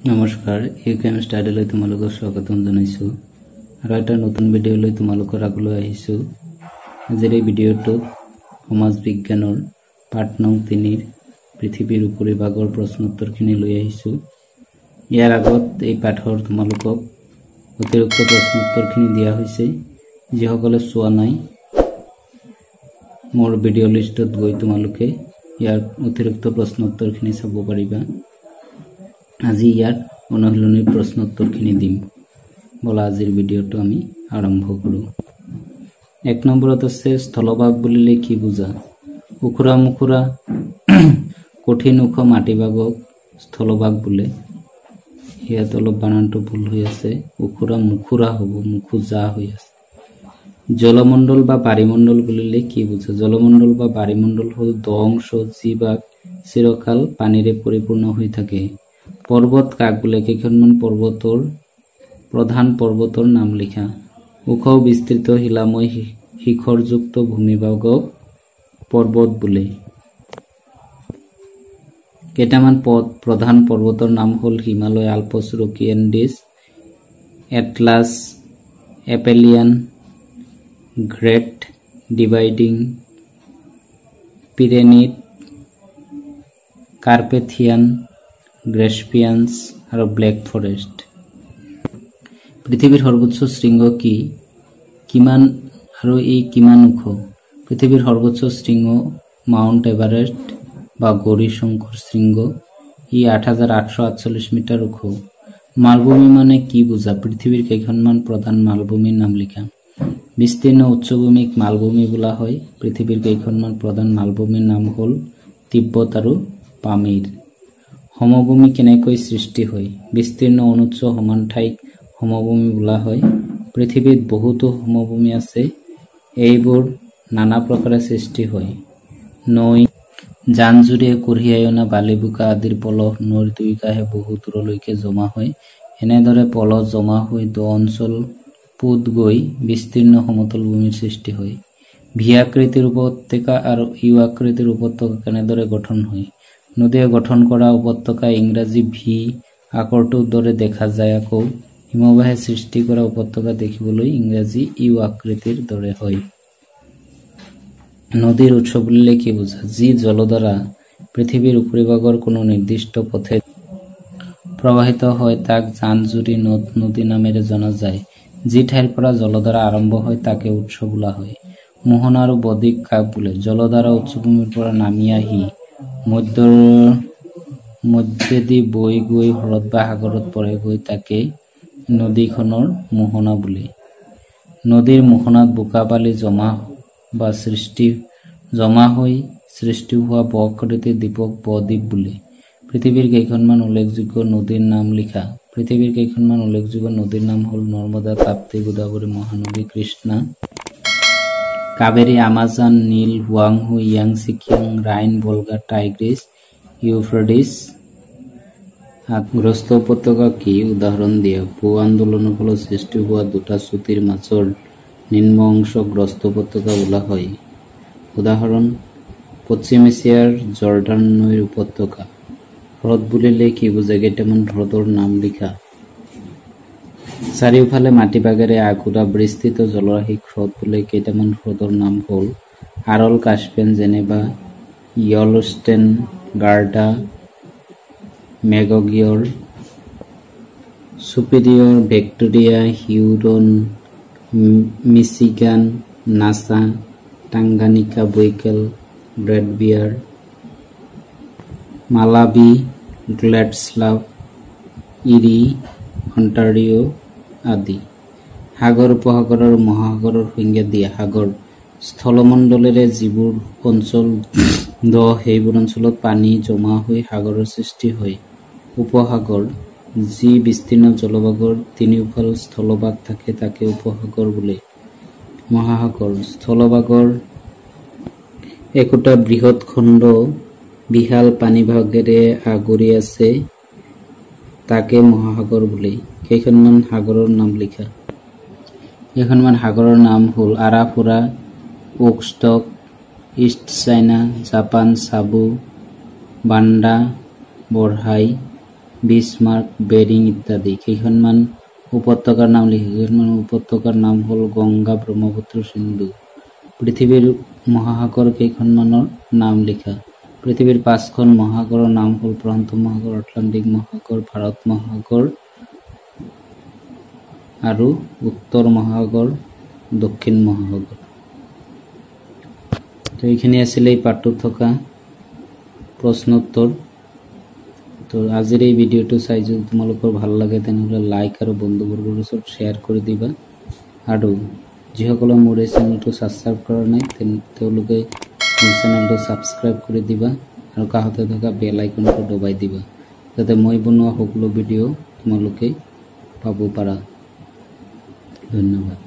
নমস্কাৰ ইউকেএম ষ্টাডিলৈ তোমালোকক স্বাগতম জনাইছোঁ আৰু এটা নতুন ভিডিঅ'লৈ তোমালোকৰ আগলৈ আহিছোঁ। আজিৰ এই ভিডিঅ'টোত সমাজ বিজ্ঞানৰ পাঠ নং 3 পৃথিৱীৰ উপৰিভাগৰ প্ৰশ্নোত্তৰখিনি লৈ আহিছোঁ। ইয়াৰ আগত এই পাঠৰ তোমালোকক অতিৰিক্ত প্ৰশ্নোত্তৰখিনি দিয়া হৈছে। যিসকলে চোৱা নাই মোৰ ভিডিঅ' লিষ্টত গৈ তোমালোকে ইয়াৰ অতিৰিক্ত প্ৰশ্নোত্তৰখিনি চাব পাৰিবা। আজি ইয়াৰ অনুশীলনীৰ প্ৰশ্নোত্তৰখিনি দিম। বলা আজিৰ ভিডিঅ'টো আমি আৰম্ভ কৰোঁ। 1 নম্বৰত আছে স্থলভাগ বুলিলে কি বুজা? উখুৰা মুখুৰা কঠিন ওখ মাটিভাগক স্থলভাগ বোলে। ইয়াত অলপ বানানটো ভুল হৈ আছে, উখুৰা মুখুৰা হ'ব, মুখুজা হৈ আছে। জলমণ্ডল বা বাৰিমণ্ডল বুলিলে কি বুজা? জলমণ্ডল বা বাৰিমণ্ডল হ'ল দ অংশ যি ভাগ চিৰকাল পানীৰে পৰিপূৰ্ণ হৈ থাকে। পৰ্বত কাক বোলে? কেইখনমান পৰ্বতৰ প্ৰধান পৰ্বতৰ নাম লিখা। ওখ বিস্তৃত শিলাময় শিখৰযুক্ত ভূমিভাগক পৰ্বত বোলে। কেইটামান প্ৰধান পৰ্বতৰ নাম হ'ল Himalaya, Alps, Rocky Andes, Atlas, Appalachian, Great Dividing, Pyrenees, Carpathian, Grampians আৰু ব্লেক ফৰেষ্ট। পৃথিৱীৰ সৰ্বোচ্চ শৃংগ কি? কিমান আৰু ই কিমান ওখ? পৃথিৱীৰ সৰ্বোচ্চ শৃংগ মাউণ্ট এভাৰেষ্ট বা গৌৰী শংকৰ শৃংগ। ই ৮৮৪৮ মিটাৰ ওখ। মালভূমি মানে কি বুজা? পৃথিৱীৰ কেইখনমান প্ৰধান মালভূমিৰ নাম লিখা। বিস্তীৰ্ণ উচ্চভূমিক মালভূমি বোলা হয়। পৃথিৱীৰ কেইখনমান প্ৰধান মালভূমিৰ নাম হ'ল তিব্বত আৰু পামিৰ। সমভূমি কেনেকৈ সৃষ্টি হয়? বিস্তীৰ্ণ অনুচ্চ সমান ঠাইক সমভূমি বোলা হয়। পৃথিৱীত বহুতো সমভূমি আছে। এইবোৰ নানা প্ৰকাৰে সৃষ্টি হয়। নৈ, জান-জুৰি, কঢ়িয়াই অনা বালি বোকা আদিৰ পলস নৈৰ দুই কাষে বহু দূৰলৈকে জমা হয়। এনেদৰে পলস জমা হৈ দ অঞ্চল পোত গৈ বিস্তীৰ্ণ সমতল ভূমিৰ সৃষ্টি হয়। ভি আকৃতিৰ উপত্যকা আৰু ইউ আকৃতিৰ উপত্যকা কেনেদৰে গঠন হয়? নদীয়ে গঠন কৰা উপত্যকা ইংৰাজী ভি আকাৰটোৰ দৰে দেখা যায়। আকৌ হিমবাহে সৃষ্টি কৰা উপত্যকা দেখিবলৈ ইংৰাজী ইউ আকৃতিৰ দৰে হয়। নদীৰ উৎস বুলিলে কি বুজা? যি জলধাৰা পৃথিৱীৰ উপৰিভাগৰ কোনো নিৰ্দিষ্ট পথে প্ৰবাহিত হয় তাক জান-জুৰি, নদ-নদী নামেৰে জনা যায়। যি ঠাইৰ পৰা জলধাৰা আৰম্ভ হয় তাকে উৎস বোলা হয়। মোহনা আৰু বদ্বীপ কাক বোলে? জলধাৰা উচ্চভূমিৰ পৰা নামি আহি মধ্যেদি বৈ গৈ হ্ৰদ বা সাগৰত পৰেগৈ, তাকে নদীখনৰ মোহনা বোলে। নদীৰ মোহনাত বোকা বালি জমা হৈ সৃষ্টি হোৱা ব-আকৃতিৰ দ্বীপক ব-দ্বীপ বোলে। পৃথিৱীৰ কেইখনমান উল্লেখযোগ্য নদীৰ নাম লিখা। পৃথিৱীৰ কেইখনমান উল্লেখযোগ্য নদীৰ নাম হ'ল নৰ্মদা, তাপ্তি, গোদাবৰী, মহানদী, কৃষ্ণা, কাবেৰী, আমাজন, নীল, হুৱাংহো, ইয়াংচি, কিয়াং, ৰাইন, ভলগা, টাইগ্ৰিছ, ইউফ্ৰেটিছ। গ্ৰস্ত উপত্যকা কি? উদাহৰণ দিয়া। ভূ আন্দোলনৰ ফলত সৃষ্টি হোৱা দুটা চুটিৰ মাজৰ নিম্ন অংশক গ্ৰস্ত উপত্যকা বোলা হয়। উদাহৰণ: পশ্চিম এছিয়াৰ জৰ্ডান নৈৰ উপত্যকা। হ্ৰদ বুলিলে কি বুজা? কেইটামান হ্ৰদৰ নাম লিখা। চাৰিওফালে মাটিভাগেৰে আগুৰা বিস্তৃত জলৰাশিক হ্ৰদ বোলে। কেইটামান হ্ৰদৰ নাম হ'ল Aral, Caspian, Geneva, Yellowstone, Garda, Maggiore, Superior, Victoria, Huron, Michigan, Nasser, Tanganyika, Baikal, Great Bear, Malawi, গ্লেডস্লাভ, ইৰি, Ontario আদি। সাগৰ, উপসাগৰ আৰু মহাসাগৰৰ সংজ্ঞা দিয়া। সাগৰ: স্থলমণ্ডলেৰে যিবোৰ অঞ্চল দ সেইবোৰ অঞ্চলত পানী জমা হৈ সাগৰৰ সৃষ্টি হয়। উপসাগৰ: যি বিস্তীৰ্ণ জলভাগৰ তিনিওফাল স্থলভাগ থাকে তাকে উপসাগৰ বোলে। মহাসাগৰ: স্থলভাগৰ একোটা বৃহৎ খণ্ড বিশাল পানীভাগেৰে আগুৰি আছে তাকে মহাসাগৰ বোলে। কেইখনমান সাগৰৰ নাম লিখা। কেইখনমান সাগৰৰ নাম হ'ল Arafura, Okhotsk, East China, Japan, Savu, Banda, Bohai, Bismarck, Bering ইত্যাদি। কেইখনমান উপত্যকাৰ নাম লিখা। কেইখনমান উপত্যকাৰ নাম হ'ল গংগা, ব্ৰহ্মপুত্ৰ, সিন্ধু। পৃথিৱীৰ মহাসাগৰ কেইখনমানৰ নাম লিখা। পৃথিৱীৰ 5খন মহাসাগৰৰ নাম হ'ল প্ৰশান্ত মহাসাগৰ, আটলান্টিক মহাসাগৰ, ভাৰত মহাসাগৰ আৰু উত্তৰ মহাসাগৰ, দক্ষিণ মহাসাগৰ। তো এইখিনি আছিলে এই পাঠটোত থকা প্ৰশ্নোত্তৰ। তো আজিৰ এই ভিডিঅ'টো চাই যদি তোমালোকৰ ভাল লাগে তেনেহ'লে লাইক আৰু বন্ধুবৰ্গৰ ওচৰত শ্বেয়াৰ কৰি দিবা। আৰু যিসকলে মোৰ এই চেনেলটো ছাবস্ক্ৰাইব কৰা নাই তেওঁলোকে মোৰ চেনেলটো ছাবস্ক্ৰাইব কৰি দিবা আৰু কাষতে থকা বেল আইকনটো দবাই দিবা যাতে মই বনোৱা সকলো ভিডিঅ' তোমালোকে পাব পাৰা। ধন্যবাদ।